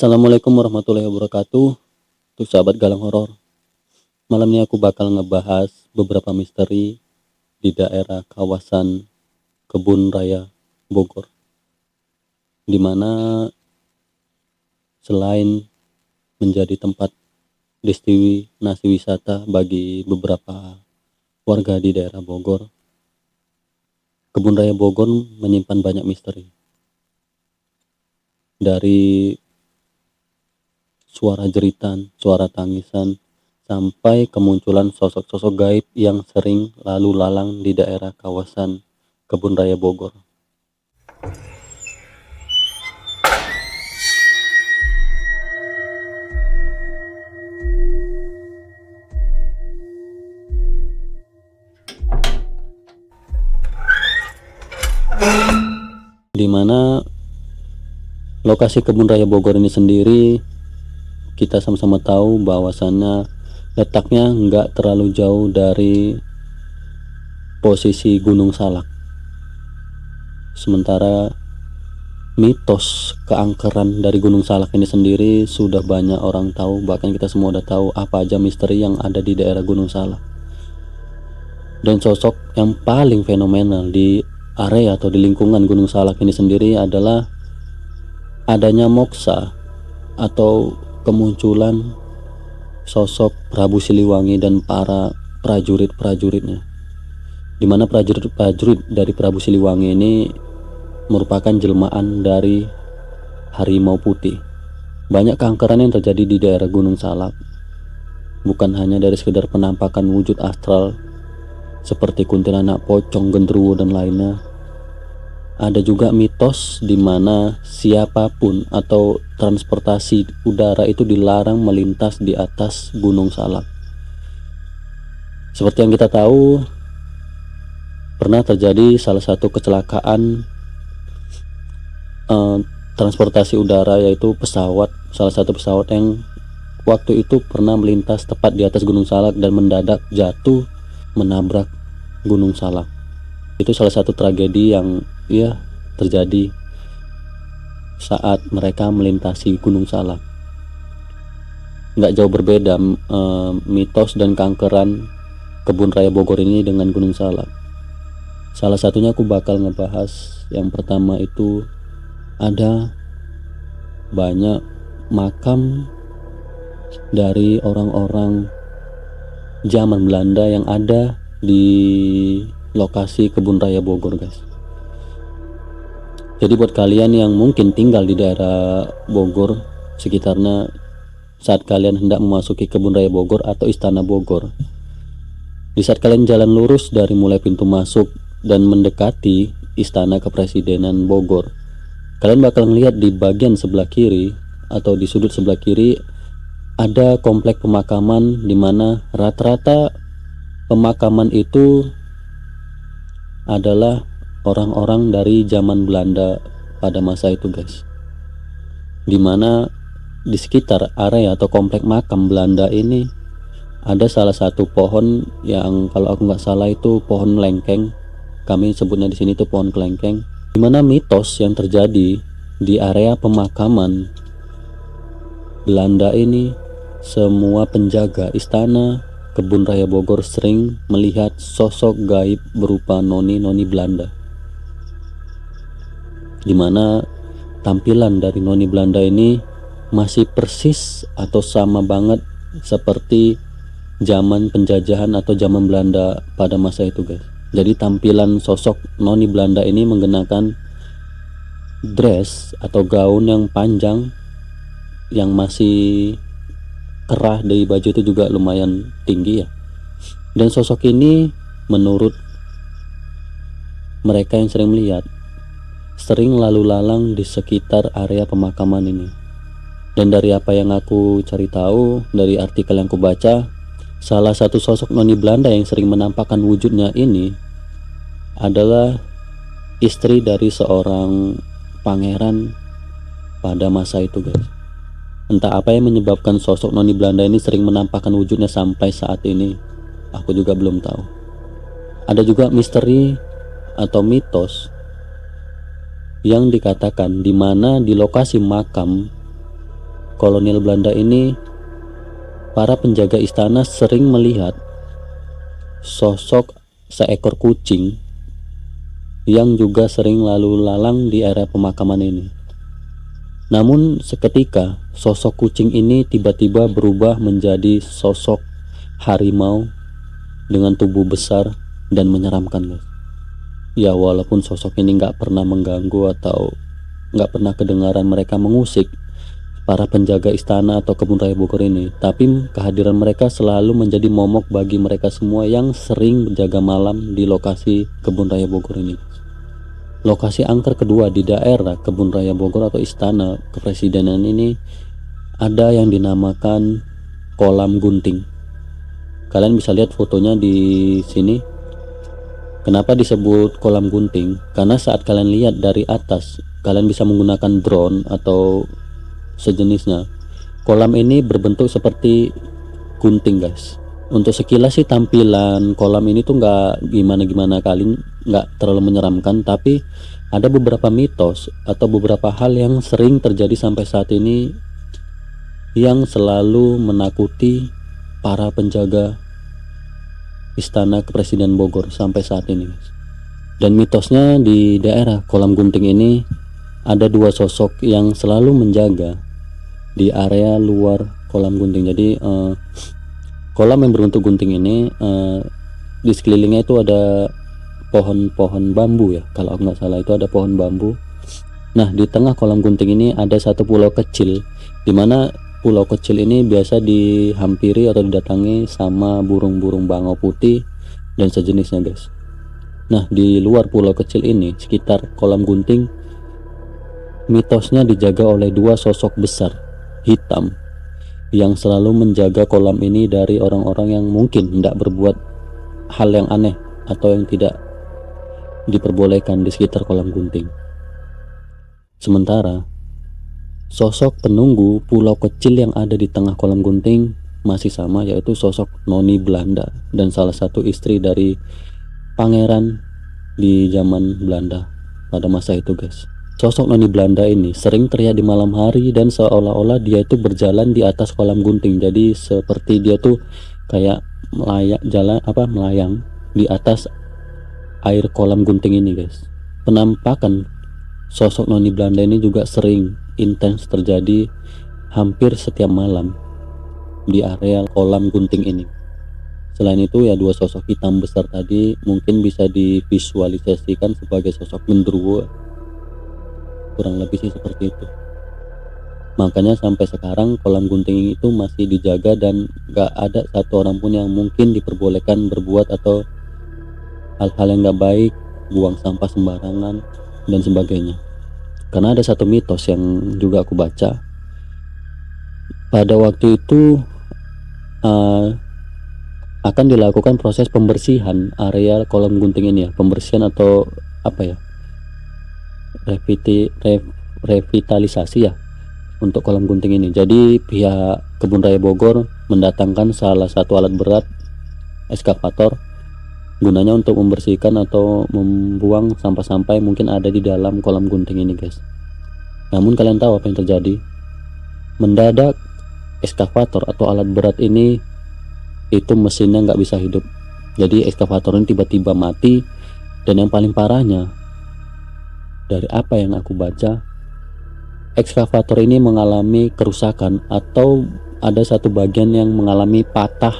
Assalamualaikum warahmatullahi wabarakatuh. Untuk sahabat Galang Horor, malam ini aku bakal ngebahas beberapa misteri di daerah kawasan Kebun Raya Bogor, dimana selain menjadi tempat destinasi wisata bagi beberapa warga di daerah Bogor, Kebun Raya Bogor menyimpan banyak misteri. Dari suara jeritan, suara tangisan, sampai kemunculan sosok-sosok gaib yang sering lalu lalang di daerah kawasan Kebun Raya Bogor. Di mana lokasi Kebun Raya Bogor ini sendiri kita sama-sama tahu bahwasannya letaknya nggak terlalu jauh dari posisi Gunung Salak. Sementara mitos keangkeran dari Gunung Salak ini sendiri sudah banyak orang tahu, bahkan kita semua udah tahu apa aja misteri yang ada di daerah Gunung Salak. Dan sosok yang paling fenomenal di area atau di lingkungan Gunung Salak ini sendiri adalah adanya moksa atau kemunculan sosok Prabu Siliwangi dan para prajurit-prajuritnya, di mana prajurit-prajurit dari Prabu Siliwangi ini merupakan jelmaan dari harimau putih. Banyak keangkeran yang terjadi di daerah Gunung Salak, bukan hanya dari sekedar penampakan wujud astral seperti kuntilanak, pocong, genderuwo dan lainnya. Ada juga mitos di mana siapapun atau transportasi udara itu dilarang melintas di atas Gunung Salak. Seperti yang kita tahu, pernah terjadi salah satu kecelakaan transportasi udara, yaitu pesawat, salah satu pesawat yang waktu itu pernah melintas tepat di atas Gunung Salak dan mendadak jatuh menabrak Gunung Salak. Itu salah satu tragedi yang terjadi saat mereka melintasi Gunung Salak. Nggak jauh berbeda mitos dan keangkeran Kebun Raya Bogor ini dengan Gunung Salak. Salah satunya aku bakal ngebahas yang pertama, itu ada banyak makam dari orang-orang zaman Belanda yang ada di lokasi Kebun Raya Bogor, guys. Jadi buat kalian yang mungkin tinggal di daerah Bogor sekitarnya, saat kalian hendak memasuki Kebun Raya Bogor atau Istana Bogor, di saat kalian jalan lurus dari mulai pintu masuk dan mendekati Istana Kepresidenan Bogor, kalian bakal melihat di bagian sebelah kiri atau di sudut sebelah kiri ada komplek pemakaman, di mana rata-rata pemakaman itu adalah orang-orang dari zaman Belanda pada masa itu, guys. Dimana di sekitar area atau komplek makam Belanda ini ada salah satu pohon yang kalau aku nggak salah itu pohon lengkeng. Kami sebutnya di sini itu pohon kelengkeng. Dimana mitos yang terjadi di area pemakaman Belanda ini, semua penjaga istana Kebun Raya Bogor sering melihat sosok gaib berupa noni-noni Belanda, dimana tampilan dari noni Belanda ini masih persis atau sama banget seperti zaman penjajahan atau zaman Belanda pada masa itu, guys. Jadi tampilan sosok noni Belanda ini menggunakan dress atau gaun yang panjang yang masih kerah dari baju itu juga lumayan tinggi ya. Dan sosok ini menurut mereka yang sering melihat, sering lalu lalang di sekitar area pemakaman ini. Dan dari apa yang aku cari tahu, dari artikel yang aku baca, salah satu sosok noni Belanda yang sering menampakkan wujudnya ini adalah istri dari seorang pangeran pada masa itu, guys. Entah apa yang menyebabkan sosok noni Belanda ini sering menampakkan wujudnya sampai saat ini, aku juga belum tahu. Ada juga misteri atau mitos yang dikatakan di mana di lokasi makam kolonial Belanda ini, para penjaga istana sering melihat sosok seekor kucing yang juga sering lalu lalang di area pemakaman ini. Namun seketika sosok kucing ini tiba-tiba berubah menjadi sosok harimau dengan tubuh besar dan menyeramkan, guys. Ya, walaupun sosok ini nggak pernah mengganggu atau nggak pernah kedengaran mereka mengusik para penjaga istana atau kebun raya Bogor ini, tapi kehadiran mereka selalu menjadi momok bagi mereka semua yang sering menjaga malam di lokasi kebun raya Bogor ini. Lokasi angker kedua di daerah kebun raya Bogor atau istana kepresidenan ini ada yang dinamakan kolam gunting. Kalian bisa lihat fotonya di sini. Kenapa disebut kolam gunting? Karena saat kalian lihat dari atas, kalian bisa menggunakan drone atau sejenisnya. Kolam ini berbentuk seperti gunting, guys. Untuk sekilas sih tampilan kolam ini tuh nggak gimana-gimana kali, nggak terlalu menyeramkan, tapi ada beberapa mitos atau beberapa hal yang sering terjadi sampai saat ini yang selalu menakuti para penjaga istana kepresiden Bogor sampai saat ini, guys. Dan mitosnya di daerah kolam gunting ini ada dua sosok yang selalu menjaga di area luar kolam gunting. Jadi kolam yang berbentuk gunting ini di sekelilingnya itu ada pohon-pohon bambu ya, kalau nggak salah itu ada pohon bambu. Nah, di tengah kolam gunting ini ada satu pulau kecil, dimana pulau kecil ini biasa dihampiri atau didatangi sama burung-burung bangau putih dan sejenisnya, guys. Nah, di luar pulau kecil ini sekitar kolam gunting, mitosnya dijaga oleh dua sosok besar hitam yang selalu menjaga kolam ini dari orang-orang yang mungkin tidak berbuat hal yang aneh atau yang tidak diperbolehkan di sekitar kolam gunting. Sementara sosok penunggu pulau kecil yang ada di tengah kolam gunting masih sama, yaitu sosok Noni Belanda dan salah satu istri dari pangeran di zaman Belanda pada masa itu, guys. Sosok Noni Belanda ini sering terlihat di malam hari dan seolah-olah dia itu berjalan di atas kolam gunting. Jadi seperti dia tuh kayak melayang di atas air kolam gunting ini, guys. Penampakan sosok Noni Belanda ini juga sering intens terjadi hampir setiap malam di area kolam gunting ini. Selain itu ya, dua sosok hitam besar tadi mungkin bisa divisualisasikan sebagai sosok genderuwo, kurang lebih sih seperti itu. Makanya sampai sekarang kolam gunting itu masih dijaga dan gak ada satu orang pun yang mungkin diperbolehkan berbuat atau hal-hal yang gak baik, buang sampah sembarangan dan sebagainya. Karena ada satu mitos yang juga aku baca, pada waktu itu akan dilakukan proses pembersihan area kolam gunting ini ya, pembersihan atau apa ya, revitalisasi ya untuk kolam gunting ini. Jadi pihak Kebun Raya Bogor mendatangkan salah satu alat berat, eskavator, gunanya untuk membersihkan atau membuang sampah-sampah yang mungkin ada di dalam kolam gunting ini, guys. Namun kalian tahu apa yang terjadi? Mendadak eskavator atau alat berat ini itu mesinnya nggak bisa hidup. Jadi eskavator ini tiba-tiba mati. Dan yang paling parahnya, dari apa yang aku baca, eskavator ini mengalami kerusakan atau ada satu bagian yang mengalami patah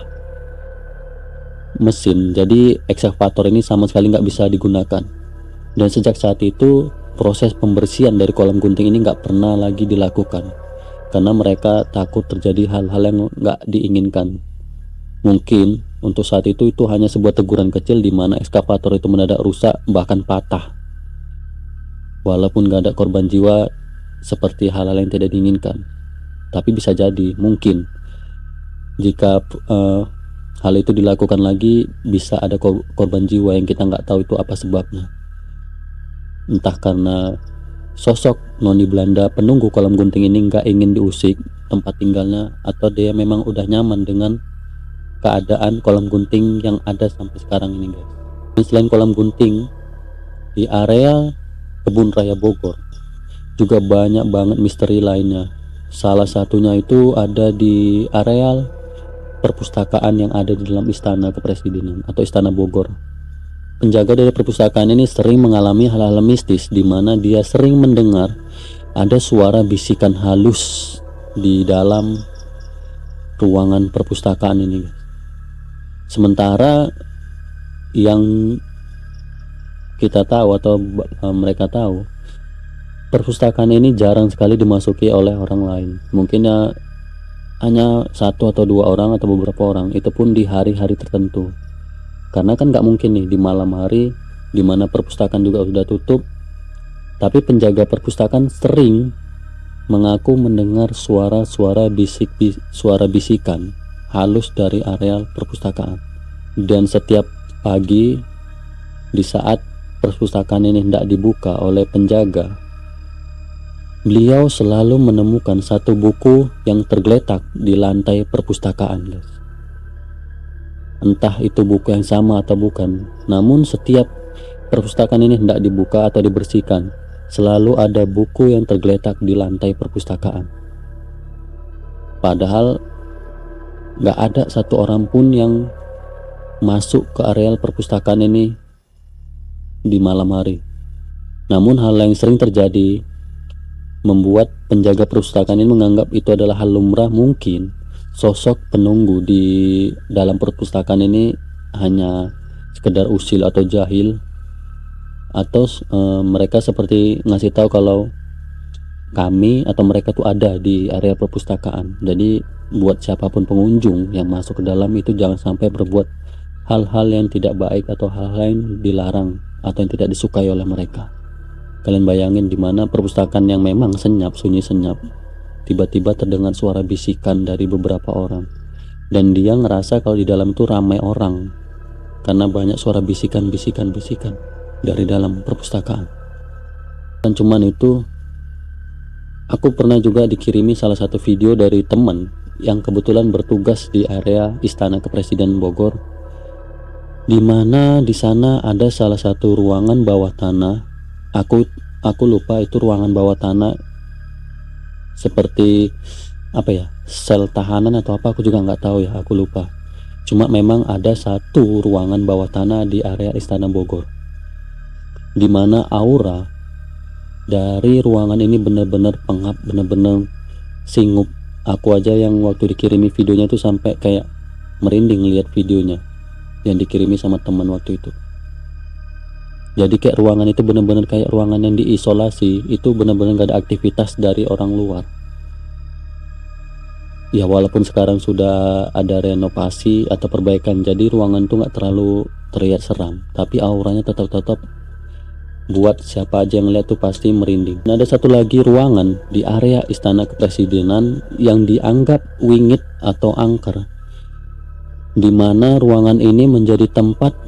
mesin. Jadi ekskavator ini sama sekali nggak bisa digunakan. Dan sejak saat itu proses pembersihan dari kolam gunting ini nggak pernah lagi dilakukan karena mereka takut terjadi hal-hal yang nggak diinginkan. Mungkin untuk saat itu hanya sebuah teguran kecil di mana ekskavator itu mendadak rusak bahkan patah. Walaupun nggak ada korban jiwa seperti hal-hal yang tidak diinginkan, tapi bisa jadi mungkin jika hal itu dilakukan lagi bisa ada korban jiwa yang kita nggak tahu itu apa sebabnya. Entah karena sosok Noni Belanda penunggu kolam gunting ini nggak ingin diusik tempat tinggalnya, atau dia memang udah nyaman dengan keadaan kolam gunting yang ada sampai sekarang ini, guys. Dan selain kolam gunting, di area Kebun Raya Bogor juga banyak banget misteri lainnya. Salah satunya itu ada di areal perpustakaan yang ada di dalam Istana Kepresidenan atau Istana Bogor. Penjaga dari perpustakaan ini sering mengalami hal-hal mistis di mana dia sering mendengar ada suara bisikan halus di dalam ruangan perpustakaan ini. Sementara yang kita tahu atau mereka tahu, perpustakaan ini jarang sekali dimasuki oleh orang lain. Mungkin ya hanya 1 atau 2 orang atau beberapa orang, itu pun di hari-hari tertentu. Karena kan nggak mungkin nih di malam hari di mana perpustakaan juga sudah tutup, tapi penjaga perpustakaan sering mengaku mendengar suara bisikan halus dari areal perpustakaan. Dan setiap pagi di saat perpustakaan ini hendak dibuka oleh penjaga, beliau selalu menemukan satu buku yang tergeletak di lantai perpustakaan, guys. Entah itu buku yang sama atau bukan, namun setiap perpustakaan ini hendak dibuka atau dibersihkan, selalu ada buku yang tergeletak di lantai perpustakaan. Padahal gak ada satu orang pun yang masuk ke areal perpustakaan ini di malam hari. Namun hal yang sering terjadi membuat penjaga perpustakaan ini menganggap itu adalah hal lumrah. Mungkin sosok penunggu di dalam perpustakaan ini hanya sekedar usil atau jahil, atau mereka seperti ngasih tahu kalau kami atau mereka tuh ada di area perpustakaan. Jadi buat siapapun pengunjung yang masuk ke dalam itu jangan sampai berbuat hal-hal yang tidak baik atau hal-hal yang dilarang atau yang tidak disukai oleh mereka. Kalian bayangin di mana perpustakaan yang memang senyap, sunyi senyap, tiba-tiba terdengar suara bisikan dari beberapa orang, dan dia ngerasa kalau di dalam itu ramai orang karena banyak suara bisikan dari dalam perpustakaan. Dan cuman itu, aku pernah juga dikirimi salah satu video dari teman yang kebetulan bertugas di area Istana Kepresidenan Bogor, di mana di sana ada salah satu ruangan bawah tanah. Aku lupa itu ruangan bawah tanah seperti apa ya, sel tahanan atau apa, aku juga nggak tahu ya, aku lupa. Cuma memang ada satu ruangan bawah tanah di area Istana Bogor, di mana aura dari ruangan ini benar-benar pengap, benar-benar singup. Aku aja yang waktu dikirimi videonya itu sampai kayak merinding lihat videonya yang dikirimi sama teman waktu itu. Jadi kayak ruangan itu benar-benar kayak ruangan yang diisolasi, itu benar-benar gak ada aktivitas dari orang luar. Ya walaupun sekarang sudah ada renovasi atau perbaikan, jadi ruangan itu gak terlalu terlihat seram, tapi auranya tetap buat siapa aja yang lihat tuh pasti merinding. Nah, ada satu lagi ruangan di area Istana Kepresidenan yang dianggap wingit atau angker, di mana ruangan ini menjadi tempat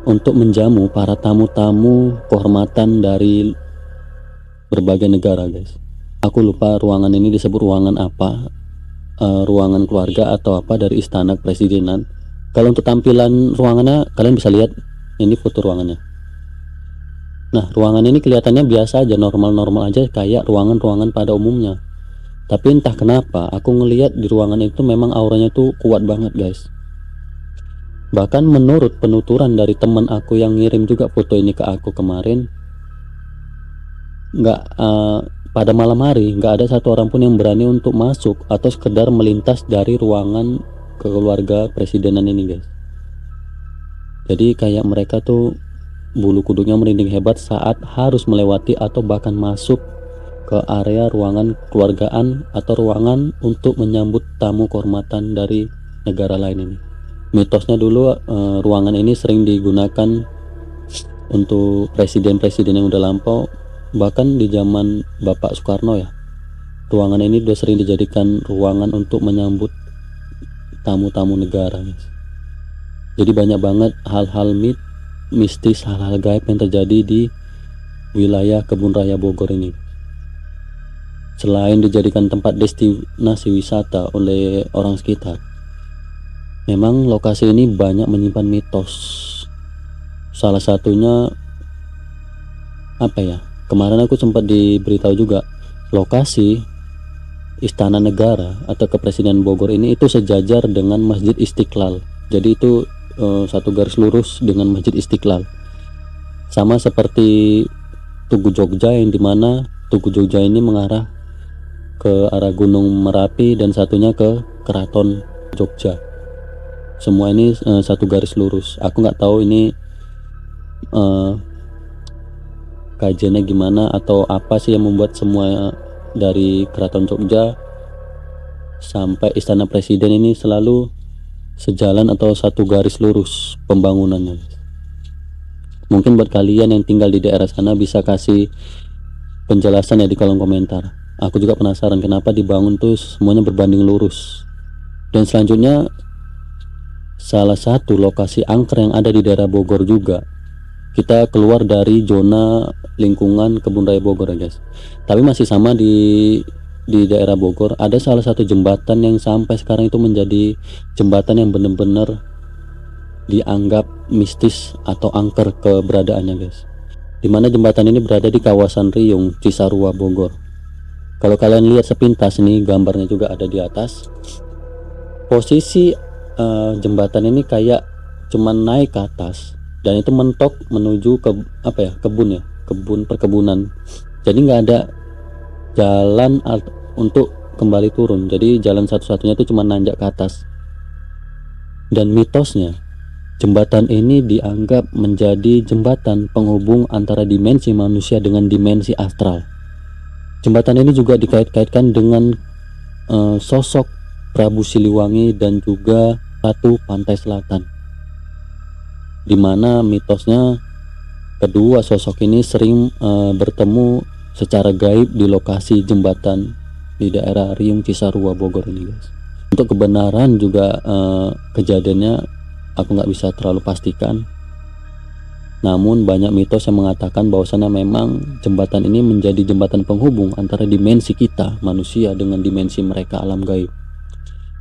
untuk menjamu para tamu-tamu kehormatan dari berbagai negara, guys. Aku lupa ruangan ini disebut ruangan apa, ruangan keluarga atau apa dari Istana Kepresidenan. Kalau untuk tampilan ruangannya kalian bisa lihat, ini foto ruangannya. Nah, ruangan ini kelihatannya biasa aja, normal-normal aja kayak ruangan-ruangan pada umumnya. Tapi entah kenapa aku ngelihat di ruangan itu memang auranya tuh kuat banget, guys. Bahkan menurut penuturan dari teman aku yang ngirim juga foto ini ke aku kemarin, pada malam hari nggak ada satu orang pun yang berani untuk masuk atau sekedar melintas dari ruangan keluarga presidenan ini, guys. Jadi kayak mereka tuh bulu kuduknya merinding hebat saat harus melewati atau bahkan masuk ke area ruangan keluargaan atau ruangan untuk menyambut tamu kehormatan dari negara lain ini. Mitosnya dulu ruangan ini sering digunakan untuk presiden-presiden yang udah lampau, bahkan di zaman Bapak Soekarno ya. Ruangan ini udah sering dijadikan ruangan untuk menyambut tamu-tamu negara, guys. Jadi banyak banget hal-hal mistis, hal-hal gaib yang terjadi di wilayah Kebun Raya Bogor ini. Selain dijadikan tempat destinasi wisata oleh orang sekitar, memang lokasi ini banyak menyimpan mitos. Salah satunya apa ya, kemarin aku sempat diberitahu juga lokasi Istana Negara atau Kepresidenan Bogor ini itu sejajar dengan Masjid Istiqlal. Jadi itu satu garis lurus dengan Masjid Istiqlal. Sama seperti Tugu Jogja, yang dimana Tugu Jogja ini mengarah ke arah Gunung Merapi dan satunya ke Keraton Jogja. Semua ini satu garis lurus. Aku nggak tahu ini kajiannya gimana atau apa sih yang membuat semua dari Keraton Jogja sampai Istana Presiden ini selalu sejalan atau satu garis lurus pembangunannya. Mungkin buat kalian yang tinggal di daerah sana bisa kasih penjelasan ya di kolom komentar. Aku juga penasaran kenapa dibangun tuh semuanya berbanding lurus. Dan selanjutnya salah satu lokasi angker yang ada di daerah Bogor juga. Kita keluar dari zona lingkungan Kebun Raya Bogor ya guys. Tapi masih sama di daerah Bogor ada salah satu jembatan yang sampai sekarang itu menjadi jembatan yang benar-benar dianggap mistis atau angker keberadaannya guys. Dimana jembatan ini berada di kawasan Riung, Cisarua, Bogor. Kalau kalian lihat sepintas nih, gambarnya juga ada di atas. Posisi jembatan ini kayak cuman naik ke atas dan itu mentok menuju ke kebun perkebunan. Jadi nggak ada jalan untuk kembali turun. Jadi jalan satu-satunya itu cuma nanjak ke atas. Dan mitosnya, jembatan ini dianggap menjadi jembatan penghubung antara dimensi manusia dengan dimensi astral. Jembatan ini juga dikait-kaitkan dengan sosok Prabu Siliwangi dan juga Ratu Pantai Selatan, dimana mitosnya kedua sosok ini sering bertemu secara gaib di lokasi jembatan di daerah Riung Cisarua Bogor ini guys. Untuk kebenaran juga kejadiannya aku nggak bisa terlalu pastikan, namun banyak mitos yang mengatakan bahwasannya memang jembatan ini menjadi jembatan penghubung antara dimensi kita manusia dengan dimensi mereka alam gaib,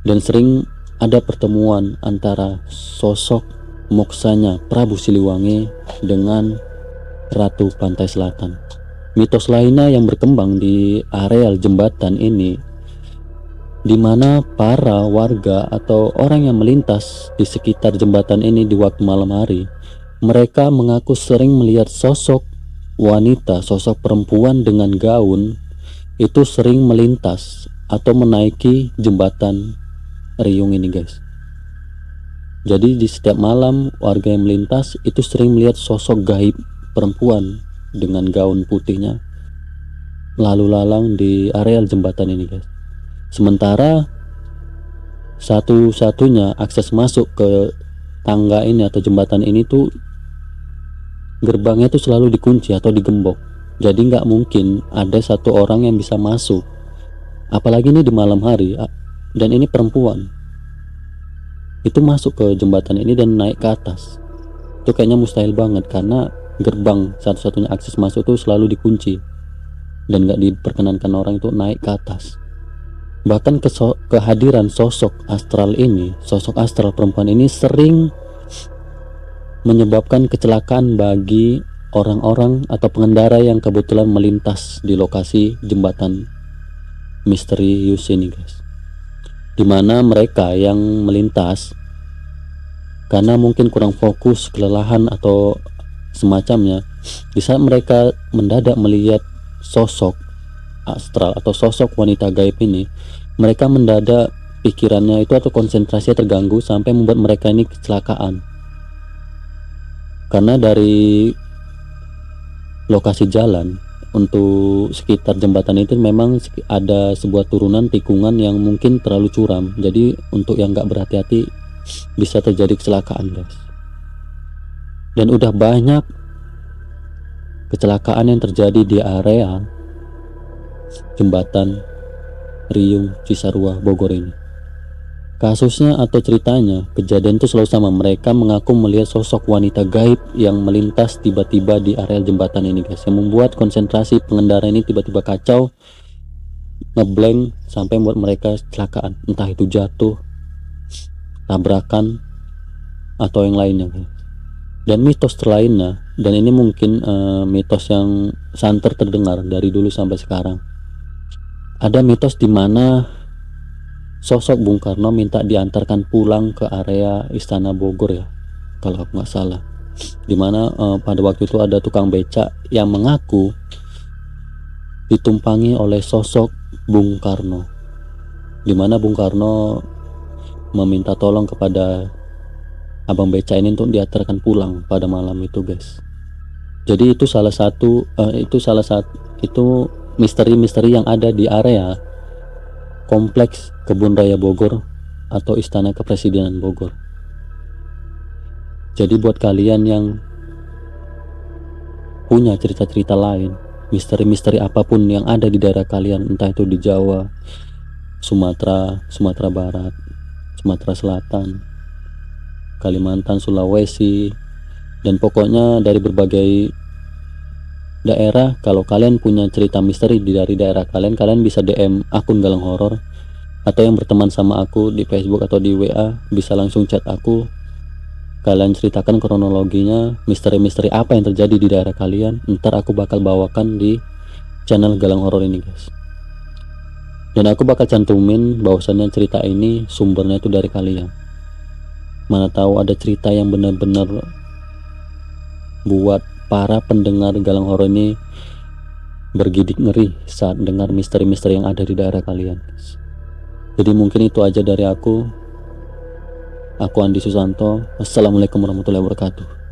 dan sering ada pertemuan antara sosok moksanya Prabu Siliwangi dengan Ratu Pantai Selatan. Mitos lainnya yang berkembang di areal jembatan ini, di mana para warga atau orang yang melintas di sekitar jembatan ini di waktu malam hari, mereka mengaku sering melihat sosok wanita, sosok perempuan dengan gaun itu sering melintas atau menaiki jembatan Riung ini guys. Jadi di setiap malam warga yang melintas itu sering melihat sosok gaib perempuan dengan gaun putihnya lalu lalang di areal jembatan ini guys. Sementara satu-satunya akses masuk ke tangga ini atau jembatan ini tuh gerbangnya tuh selalu dikunci atau digembok. Jadi nggak mungkin ada satu orang yang bisa masuk, apalagi ini di malam hari, dan ini perempuan itu masuk ke jembatan ini dan naik ke atas. Itu kayaknya mustahil banget karena gerbang satu-satunya akses masuk tuh selalu dikunci dan nggak diperkenankan orang itu naik ke atas. Bahkan kehadiran sosok astral ini, sosok astral perempuan ini sering menyebabkan kecelakaan bagi orang-orang atau pengendara yang kebetulan melintas di lokasi jembatan misterius ini guys, dimana mereka yang melintas karena mungkin kurang fokus, kelelahan atau semacamnya, di saat mereka mendadak melihat sosok astral atau sosok wanita gaib ini, mereka mendadak pikirannya itu atau konsentrasinya terganggu sampai membuat mereka ini kecelakaan. Karena dari lokasi jalan untuk sekitar jembatan itu memang ada sebuah turunan tikungan yang mungkin terlalu curam, jadi untuk yang nggak berhati-hati bisa terjadi kecelakaan guys. Dan udah banyak kecelakaan yang terjadi di area jembatan Riung Cisarua Bogor ini. Kasusnya atau ceritanya, kejadian itu selalu sama. Mereka mengaku melihat sosok wanita gaib yang melintas tiba-tiba di area jembatan ini guys, yang membuat konsentrasi pengendara ini tiba-tiba kacau, ngeblank sampai membuat mereka kecelakaan, entah itu jatuh, tabrakan atau yang lainnya guys. Dan mitos lainnya, dan ini mungkin mitos yang santer terdengar dari dulu sampai sekarang, Ada mitos di mana sosok Bung Karno minta diantarkan pulang ke area Istana Bogor ya, kalau aku nggak salah. Dimana pada waktu itu ada tukang becak yang mengaku ditumpangi oleh sosok Bung Karno, dimana Bung Karno meminta tolong kepada abang becak ini untuk diantarkan pulang pada malam itu, guys. Jadi itu salah satu itu misteri-misteri yang ada di area kompleks Kebun Raya Bogor atau Istana Kepresidenan Bogor. Jadi buat kalian yang punya cerita-cerita lain, misteri-misteri apapun yang ada di daerah kalian, entah itu di Jawa, Sumatera Barat, Sumatera Selatan, Kalimantan, Sulawesi, dan pokoknya dari berbagai daerah, kalau kalian punya cerita misteri dari daerah kalian, kalian bisa DM akun Galang Horor, atau yang berteman sama aku di Facebook atau di WA bisa langsung chat aku. Kalian ceritakan kronologinya, misteri-misteri apa yang terjadi di daerah kalian, ntar aku bakal bawakan di channel Galang Horor ini, guys. Dan aku bakal cantumin bahwasannya cerita ini sumbernya itu dari kalian. Mana tahu ada cerita yang benar-benar buat para pendengar Galang Horor ini bergidik ngeri saat dengar misteri-misteri yang ada di daerah kalian. Jadi mungkin itu aja dari aku. Aku Andi Susanto. Assalamualaikum warahmatullahi wabarakatuh.